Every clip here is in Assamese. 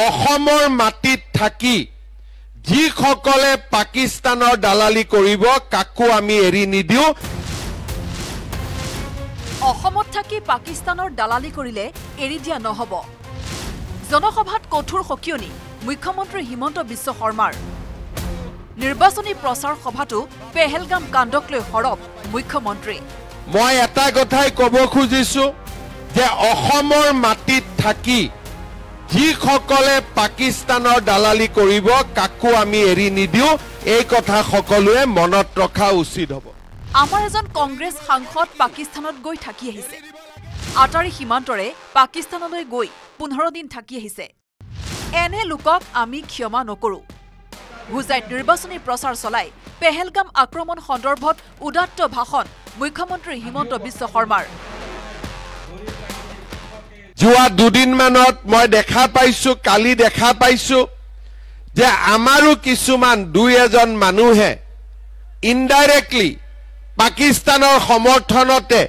অসমৰ মাটিত থাকি যিসকলে পাকিস্তানৰ দালালি কৰিব কাকো আমি এৰি নিদিও অসমত থাকি পাকিস্তানৰ দালালি কৰিলে এৰি দিয়া নহব জনসভাত কঠোৰ সকিয়নি মুখ্যমন্ত্ৰী হিমন্ত বিশ্ব শৰ্মাৰ নিৰ্বাচনী প্ৰচাৰ সভাটো পেহেলগাম কাণ্ডক লৈ হৰব মুখ্যমন্ত্ৰী মই এটা কথাই ক'ব খুজিছো যে অসমৰ মাটিত থাকি যিসকলে পাকিস্তানৰ দালালি কৰিব কাকো আমি এৰি নিদিও এই কথা সকলোৱে মনত ৰখা উচিত হ'ব আমাৰ এজন কংগ্ৰেছ সাংসদ পাকিস্তানত গৈ থাকি আহিছে আটাৰী সীমান্তৰে পাকিস্তানলৈ গৈ 15 দিন থাকি আহিছে এনে লোকক আমি ক্ষমা নকৰো হুজাইত নিৰ্বাচনী প্ৰচাৰ চলাই পেহেলগাম আক্ৰমণ সন্দৰ্ভত উদাত্ত ভাষণ মুখ্যমন্ত্ৰী হিমন্ত বিশ্ব শৰ্মাৰ যোৱা দুদিন মানত মই দেখা পাইছো কালি দেখা পাইছো যে আমাৰো কিছুমান দুই এজন মানুহে ইনডাইৰেক্টলি পাকিস্তানৰ সমৰ্থনতে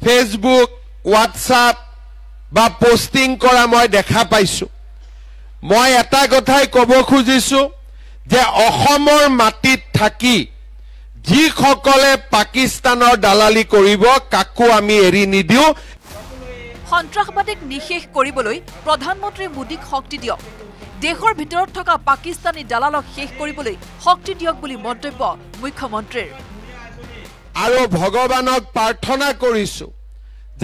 ফেসবুক হোৱাটছআপ বা পোস্টিং কৰা মই দেখা পাইছো মই এটা কথাই ক'ব খুজিছো যে অসমৰ মাটিত থাকি যিসকলে পাকিস্তানৰ দালালি কৰিব কাকো আমি এৰি নিদিও সন্ত্ৰাসবাদীক নিশেষ কৰিবলৈ প্ৰধানমন্ত্ৰী মোদীক শক্তি দিয়ক দেশৰ ভিতৰত থকা পাকিস্তানী দালালক শেষ কৰিবলৈ শক্তি দিয়ক বুলি মন্তব্য মুখ্যমন্ত্ৰীৰ আৰু ভগৱানক প্ৰাৰ্থনা কৰিছো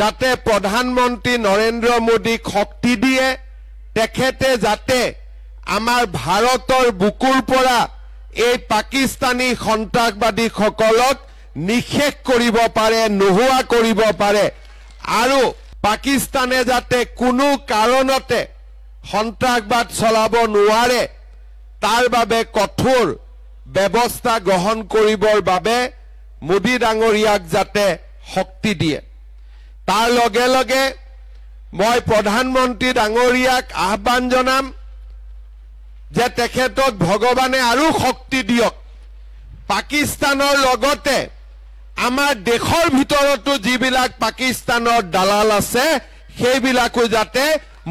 যাতে প্ৰধানমন্ত্ৰী নৰেন্দ্ৰ মোদীক শক্তি দিয়ে তেখেতে যাতে আমাৰ ভাৰতৰ বুকুৰ পৰা এই পাকিস্তানী সন্ত্ৰাসবাদীসকলক নিশেষ কৰিব পাৰে নোহোৱা কৰিব পাৰে আৰু পাকিস্তানে যাতে কোনো কাৰণতে সন্ত্ৰাসবাদ চলাব নোৱাৰে তাৰ বাবে কঠোৰ ব্যৱস্থা গ্ৰহণ কৰিবৰ বাবে মোদী ডাঙৰীয়াক যাতে শক্তি দিয়ে তাৰ লগে লগে মই প্ৰধানমন্ত্ৰী ডাঙৰীয়াক আহ্বান জনাম যে তেখেতক ভগৱানে আৰু শক্তি দিয়ক পাকিস্তানৰ লগতে আমাৰ দেশৰ ভিতৰতো যিবিলাক পাকিস্তানৰ দালাল আছে সেইবিলাকো যাতে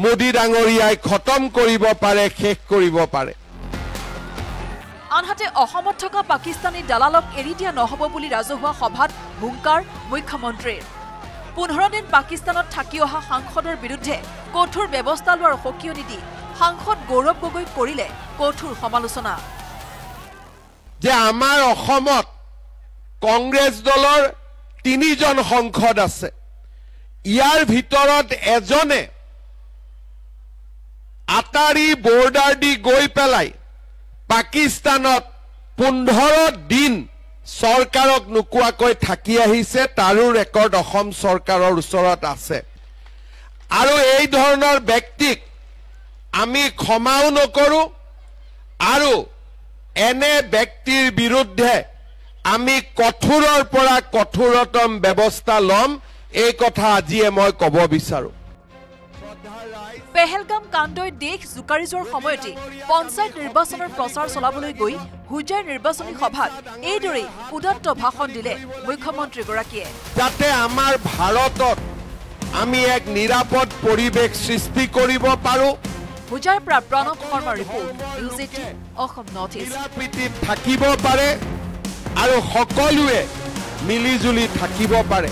মোদী ডাঙৰীয়াই খতম কৰিব পাৰে শেষ কৰিব পাৰে আনহাতে অসমত থকা পাকিস্তানী দালালক এৰি দিয়া নহব বুলি ৰাজহুৱা সভাত হুংকাৰ মুখ্যমন্ত্ৰীৰ 15 দিন পাকিস্তানত থাকি অহা সাংসদৰ বিৰুদ্ধে কঠোৰ ব্যৱস্থা লোৱাৰ সকিয়নি দি সাংসদ গৌৰৱ গগৈ কৰিলে কঠোৰ সমালোচনা যে আমাৰ অসমত কংগ্ৰেছ দলৰ 3 জন সাংসদ আছে ইয়াৰ ভিতৰত এজনে আটাৰী বৰ্ডাৰ দি গৈ পেলাই পাকিস্তানত 15 দিন চৰকাৰক নুকুৱাকৈ থাকি আহিছে তাৰো ৰেকৰ্ড অসম চৰকাৰৰ ওচৰত আছে আৰু এই ধৰণৰ ব্যক্তিক আমি ক্ষমাও নকৰো আৰু এনে ব্যক্তিৰ বিৰুদ্ধে আমি কঠোৰৰ পৰা কঠোৰতম ব্যৱস্থা লম এই কথা আজিয়ে মই ক'ব বিচাৰো পেহেলগাম কাণ্ডই দেশ জুকাৰি যোৱাৰ সময়তে পঞ্চায়ত নিৰ্বাচনৰ প্ৰচাৰ চলাবলৈ গৈ হুজাইৰ নিৰ্বাচনী সভাত এইদৰে উদাত্ত ভাষণ দিলে মুখ্যমন্ত্ৰীগৰাকীয়ে যাতে আমাৰ ভাৰতত আমি এক নিৰাপদ পৰিৱেশ সৃষ্টি কৰিব পাৰো হুজাইৰ পৰা প্ৰণৱ শৰ্মাৰ report news 18 Assam north east প্ৰীতিত থাকিব পাৰে আৰু সকলোৱে মিলিজুলি থাকিব পাৰে